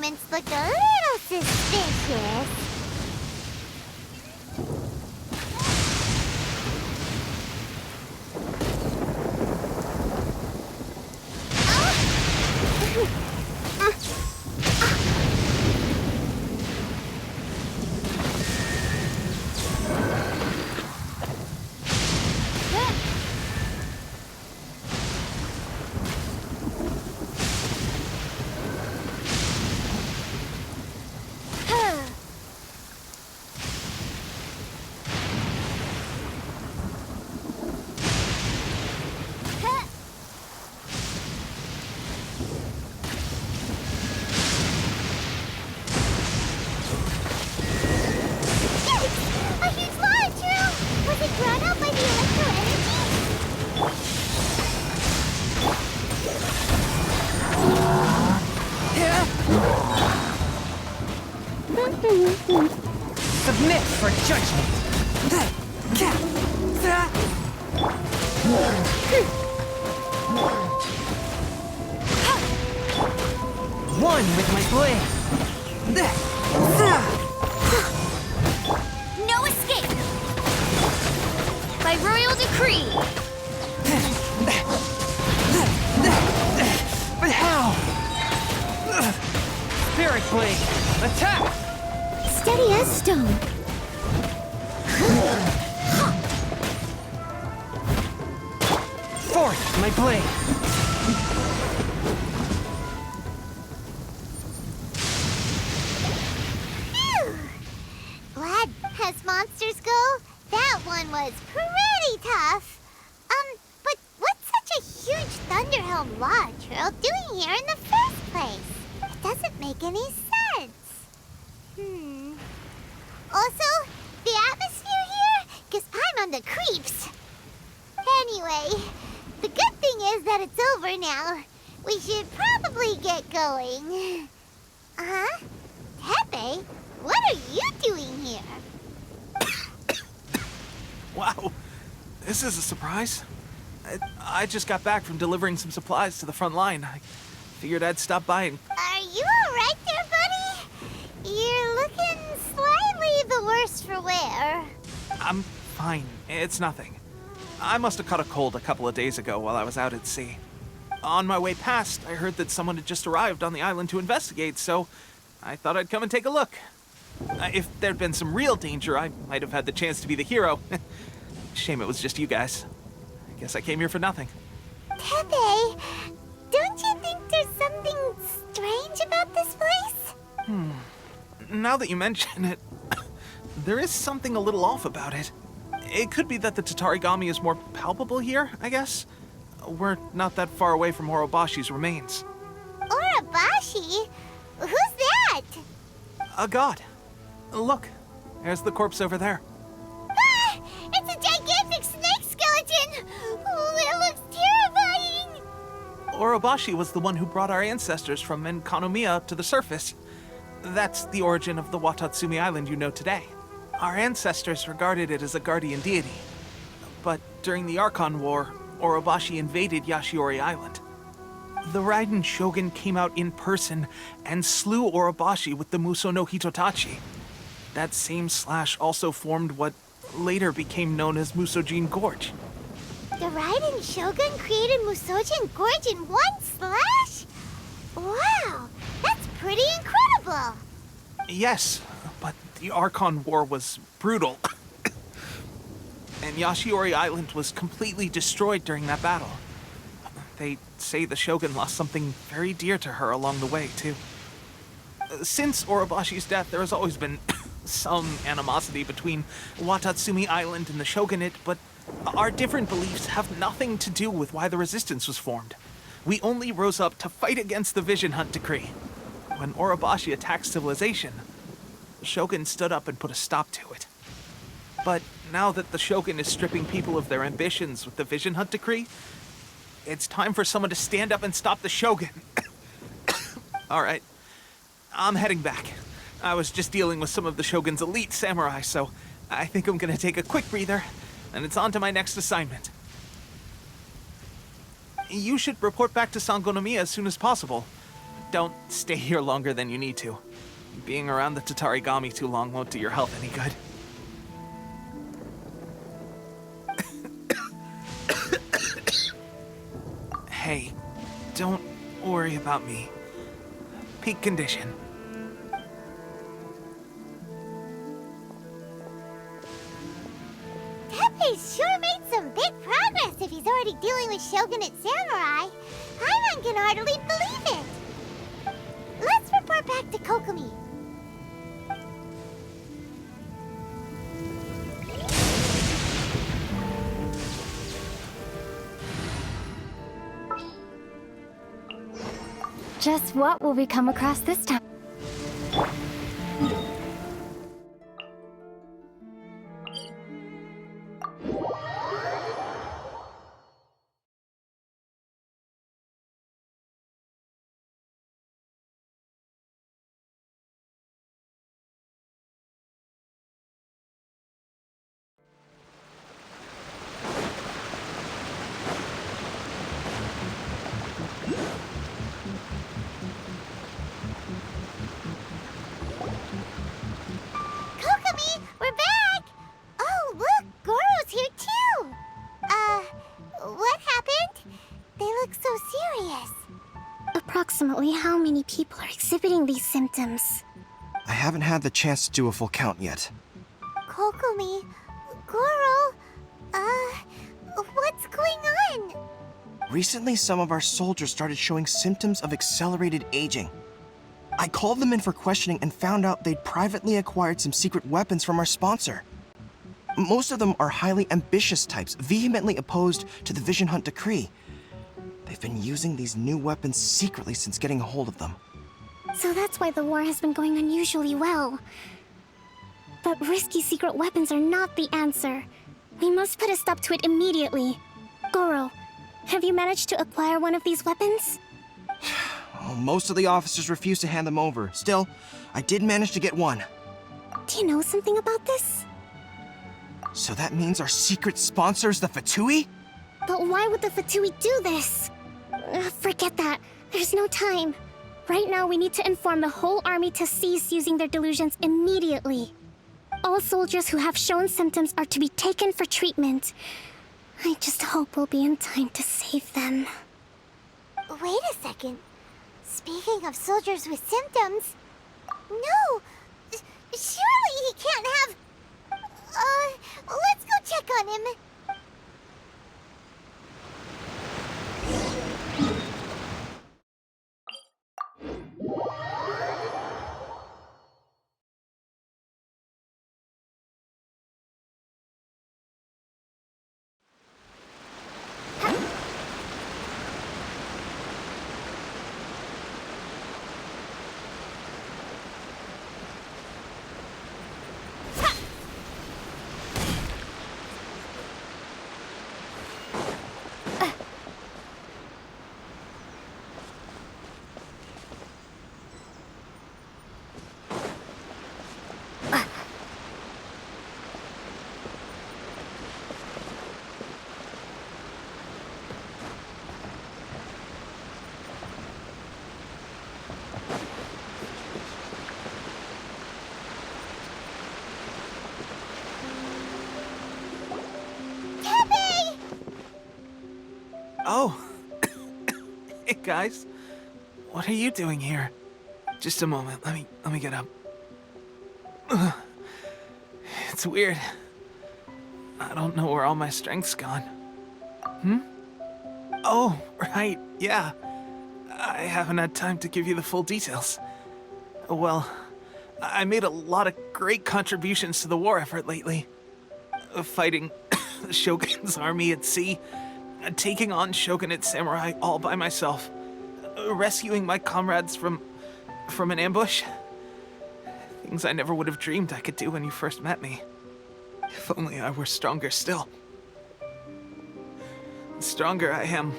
movements look a little suspicious. Submit for judgment. One with my blade. No escape! By royal decree! But how? Spirit blade, attack! Steady as stone. Fourth, my blade. Glad as monsters go, that one was pretty tough. But what's such a huge Thunderhelm Lodge Earl doing here in the first place? It doesn't make any sense. Also, the atmosphere here gives Paimon on the creeps. Anyway, the good thing is that it's over now. We should probably get going. Teppei, what are you doing here? Wow, this is a surprise. I just got back from delivering some supplies to the front line. I figured I'd stop by and... Are you alright there, buddy? You're looking slightly the worse for wear. I'm fine. It's nothing. I must have caught a cold a couple of days ago while I was out at sea. On my way past, I heard that someone had just arrived on the island to investigate, so I thought I'd come and take a look. If there'd been some real danger, I might have had the chance to be the hero. Shame it was just you guys. I guess I came here for nothing. Teppei, don't you think there's something strange about this place? Now that you mention it, there is something a little off about it. It could be that the Tatarigami is more palpable here, I guess. We're not that far away from Orobashi's remains. Orobashi? Who's that? A god. Look, there's the corpse over there. Ah! It's a gigantic snake skeleton! Oh, it looks terrifying! Orobashi was the one who brought our ancestors from Enkanomiya to the surface. That's the origin of the Watatsumi Island you know today. Our ancestors regarded it as a guardian deity. But during the Archon War, Orobashi invaded Yashiori Island. The Raiden Shogun came out in person and slew Orobashi with the Muso no Hitotachi. That same slash also formed what later became known as Musojin Gorge. The Raiden Shogun created Musojin Gorge in one slash? Wow, that's pretty incredible! Yes, but the Archon War was brutal. And Yashiori Island was completely destroyed during that battle. They say the Shogun lost something very dear to her along the way, too. Since Orobashi's death, there has always been some animosity between Watatsumi Island and the Shogunate, but our different beliefs have nothing to do with why the resistance was formed. We only rose up to fight against the Vision Hunt Decree. When Orobashi attacked civilization, the Shogun stood up and put a stop to it. But now that the Shogun is stripping people of their ambitions with the Vision Hunt Decree, it's time for someone to stand up and stop the Shogun. All right, I'm heading back. I was just dealing with some of the Shogun's elite samurai, so I think I'm gonna take a quick breather, and it's on to my next assignment. You should report back to Sangonomiya as soon as possible. don't stay here longer than you need to. Being around the Tatarigami too long won't do your health any good. Hey, don't worry about me. Peak condition. Teppei sure made some big progress if he's already dealing with Shogunate Samurai. Paimon can hardly believe it. Let's report back to Kokomi. Just what will we come across this time? Kokomi, we're back! Oh, look, Goro's here too! What happened? They look so serious. Approximately how many people are exhibiting these symptoms? I haven't had the chance to do a full count yet. Kokomi, Goro, what's going on? Recently, some of our soldiers started showing symptoms of accelerated aging. I called them in for questioning and found out they'd privately acquired some secret weapons from our sponsor. Most of them are highly ambitious types, vehemently opposed to the Vision Hunt decree. They've been using these new weapons secretly since getting a hold of them. So that's why the war has been going unusually well. But risky secret weapons are not the answer. We must put a stop to it immediately. Goro, have you managed to acquire one of these weapons? Well, most of the officers refused to hand them over. Still, I did manage to get one. Do you know something about this? So that means our secret sponsor is the Fatui? But why would the Fatui do this? Forget that. There's no time. Right now, we need to inform the whole army to cease using their delusions immediately. All soldiers who have shown symptoms are to be taken for treatment. I just hope we'll be in time to save them. Wait a second. Speaking of soldiers with symptoms... No! Surely he can't have... let's go check on him. Oh. Hey, guys. What are you doing here? Just a moment. Let me get up. Ugh. It's weird. I don't know where all my strength's gone. Oh, right. Yeah. I haven't had time to give you the full details. Well, I made a lot of great contributions to the war effort lately. Fighting the Shogun's army at sea, taking on Shogunate Samurai all by myself, rescuing my comrades from an ambush. Things I never would have dreamed I could do when you first met me. If only I were stronger still. The stronger I am,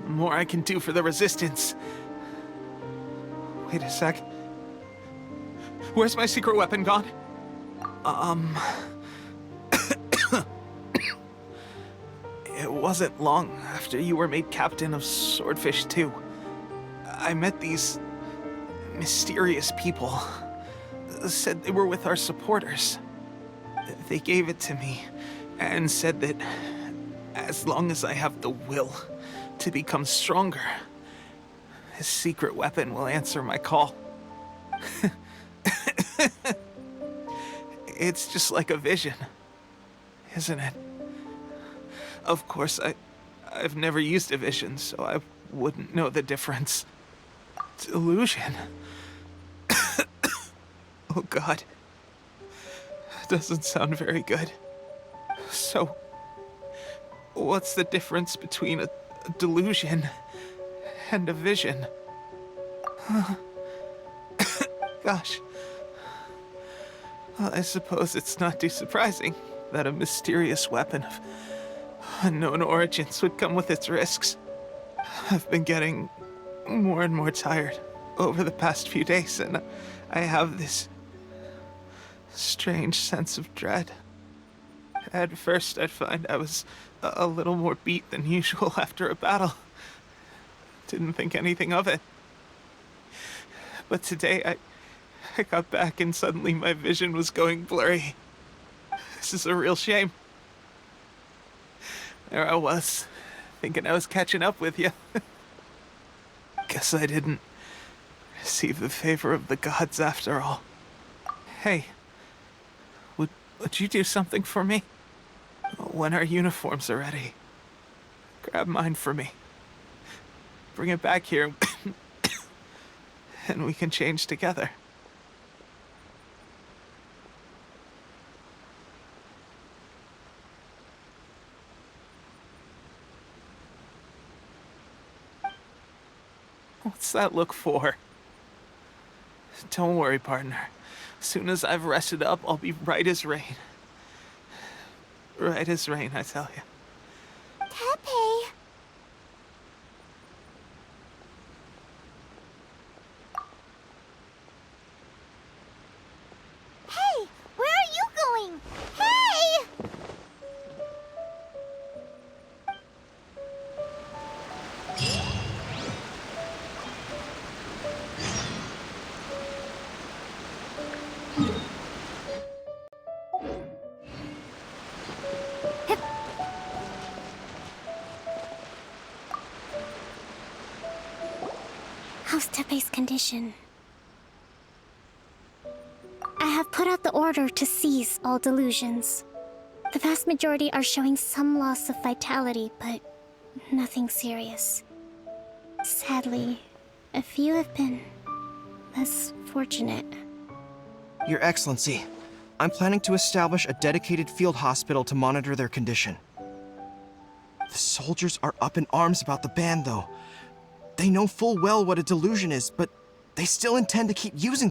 the more I can do for the Resistance. Wait a sec. Where's my secret weapon gone? It wasn't long after you were made captain of Swordfish 2. I met these mysterious people said they were with our supporters. They gave it to me and said that as long as I have the will to become stronger, his secret weapon will answer my call. It's just like a vision, isn't it? Of course, I've never used a vision, so I wouldn't know the difference. Delusion. Oh God. Doesn't sound very good. So, what's the difference between a delusion and a vision? Gosh. Well, I suppose it's not too surprising that a mysterious weapon of unknown origins would come with its risks. I've been getting more and more tired over the past few days, and I have this strange sense of dread. At first, I'd find I was a little more beat than usual after a battle. Didn't think anything of it. But today, I got back and suddenly my vision was going blurry. This is a real shame. There I was, thinking I was catching up with you. Guess I didn't receive the favor of the gods after all. Hey, would you do something for me? When our uniforms are ready, grab mine for me. Bring it back here, and we can change together. What's that look for? Don't worry, partner. As soon as I've rested up, I'll be right as rain. Right as rain, I tell you. Teppei. Hey, where are you going? Hey! How's Teppei's condition? I have put out the order to seize all delusions. The vast majority are showing some loss of vitality, but nothing serious. Sadly, a few have been less fortunate. Your Excellency, I'm planning to establish a dedicated field hospital to monitor their condition. The soldiers are up in arms about the ban, though. They know full well what a delusion is, but they still intend to keep using